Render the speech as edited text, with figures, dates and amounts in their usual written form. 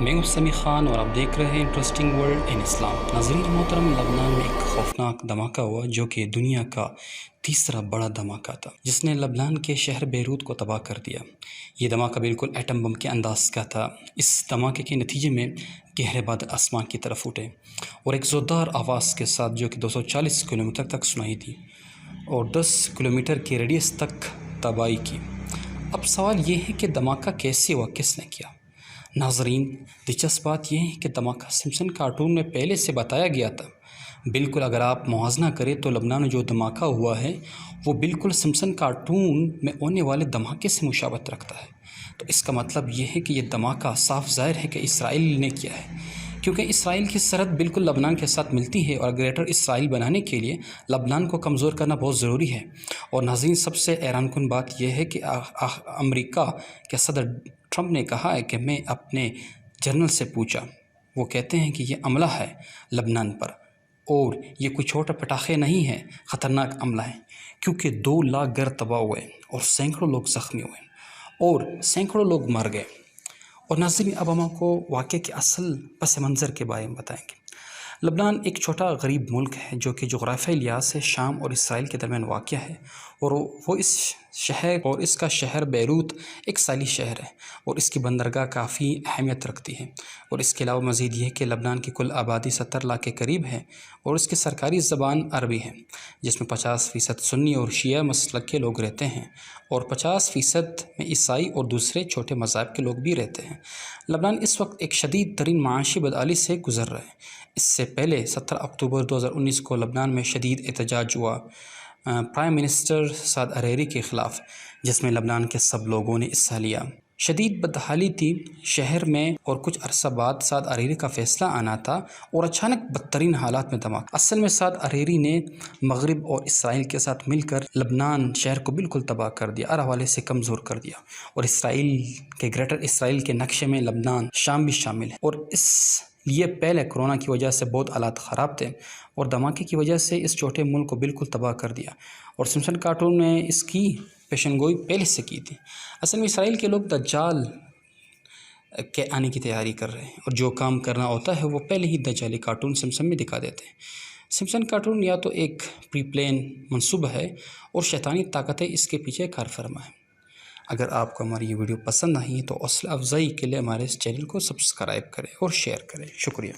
میں ہوں سمیع خان اور آپ دیکھ رہے ہیں انٹرسٹنگ ورلڈ ان اسلام۔ ناظرین محترم، لبنان میں ایک خوفناک دھماکہ ہوا جو کہ دنیا کا تیسرا بڑا دھماکہ تھا، جس نے لبنان کے شہر بیروت کو تباہ کر دیا۔ یہ دھماکہ بالکل ایٹم بم کے انداز کا تھا۔ اس دھماکے کے نتیجے میں گہرے بادل آسمان کی طرف اٹھے اور ایک زوردار آواز کے ساتھ جو کہ 240 کلومیٹر تک سنائی دی اور 10 کلومیٹر کی ریڈیس تک تباہی کی۔ اب سوال یہ ہے کہ دھماکہ کیسے ہوا، کس نے کیا؟ ناظرین، دلچسپ بات یہ ہے کہ دھماکہ سمپسن کارٹون میں پہلے سے بتایا گیا تھا۔ بالکل اگر آپ موازنہ کریں تو لبنان میں جو دھماکہ ہوا ہے وہ بالکل سمپسن کارٹون میں ہونے والے دھماکے سے مشابہت رکھتا ہے۔ تو اس کا مطلب یہ ہے کہ یہ دھماکہ صاف ظاہر ہے کہ اسرائیل نے کیا ہے، کیونکہ اسرائیل کی سرحد بالکل لبنان کے ساتھ ملتی ہے اور گریٹر اسرائیل بنانے کے لیے لبنان کو کمزور کرنا بہت ضروری ہے۔ اور ناظرین، سب سے حیران کن بات یہ ہے کہ امریکہ کے صدر ٹرمپ نے کہا ہے کہ میں اپنے جنرل سے پوچھا، وہ کہتے ہیں کہ یہ حملہ ہے لبنان پر اور یہ کوئی چھوٹا پٹاخے نہیں ہے، خطرناک حملہ ہے، کیونکہ 2 لاکھ گھر تباہ ہوئے اور سینکڑوں لوگ زخمی ہوئے اور سینکڑوں لوگ مر گئے۔ اور ناظرین، اب ہم آپ کو واقعے کے اصل پس منظر کے بارے میں بتائیں گے۔ لبنان ایک چھوٹا غریب ملک ہے جو کہ جغرافیائی لحاظ سے شام اور اسرائیل کے درمیان واقع ہے، اور وہ اس کا شہر بیروت ایک ساحلی شہر ہے اور اس کی بندرگاہ کافی اہمیت رکھتی ہے۔ اور اس کے علاوہ مزید یہ ہے کہ لبنان کی کل آبادی 70 لاکھ کے قریب ہے اور اس کی سرکاری زبان عربی ہے، جس میں 50% سنی اور شیعہ مسلک کے لوگ رہتے ہیں اور 50% میں عیسائی اور دوسرے چھوٹے مذاہب کے لوگ بھی رہتے ہیں۔ لبنان اس وقت ایک شدید ترین معاشی بدحالی سے گزر رہا ہے۔ اس سے پہلے 17 اکتوبر 2019 کو لبنان میں شدید احتجاج ہوا پرائم منسٹر سعد حریری کے خلاف، جس میں لبنان کے سب لوگوں نے حصہ لیا۔ شدید بدحالی تھی شہر میں اور کچھ عرصہ بعد سعد حریری کا فیصلہ آنا تھا اور اچانک بدترین حالات میں دھماکہ۔ اصل میں سعد حریری نے مغرب اور اسرائیل کے ساتھ مل کر لبنان شہر کو بالکل تباہ کر دیا، ہر حوالے سے کمزور کر دیا، اور اسرائیل کے گریٹر اسرائیل کے نقشے میں لبنان شام بھی شامل ہے۔ اور اس لیے پہلے کورونا کی وجہ سے بہت حالات خراب تھے اور دھماکے کی وجہ سے اس چھوٹے ملک کو بالکل تباہ کر دیا، اور سمپسن کارٹون نے اس کی پیشن گوئی پہلے سے کی تھی۔ اصل میں اسرائیل کے لوگ دجال کے آنے کی تیاری کر رہے ہیں، اور جو کام کرنا ہوتا ہے وہ پہلے ہی دجالی کارٹون سمپسن میں دکھا دیتے ہیں۔ سمپسن کارٹون یا تو ایک پری پلان منصوبہ ہے اور شیطانی طاقتیں اس کے پیچھے کار فرما ہے۔ اگر آپ کو ہماری یہ ویڈیو پسند آئی ہے تو حوصلہ افزائی کے لیے ہمارے اس چینل کو سبسکرائب کریں اور شیئر کریں۔ شکریہ۔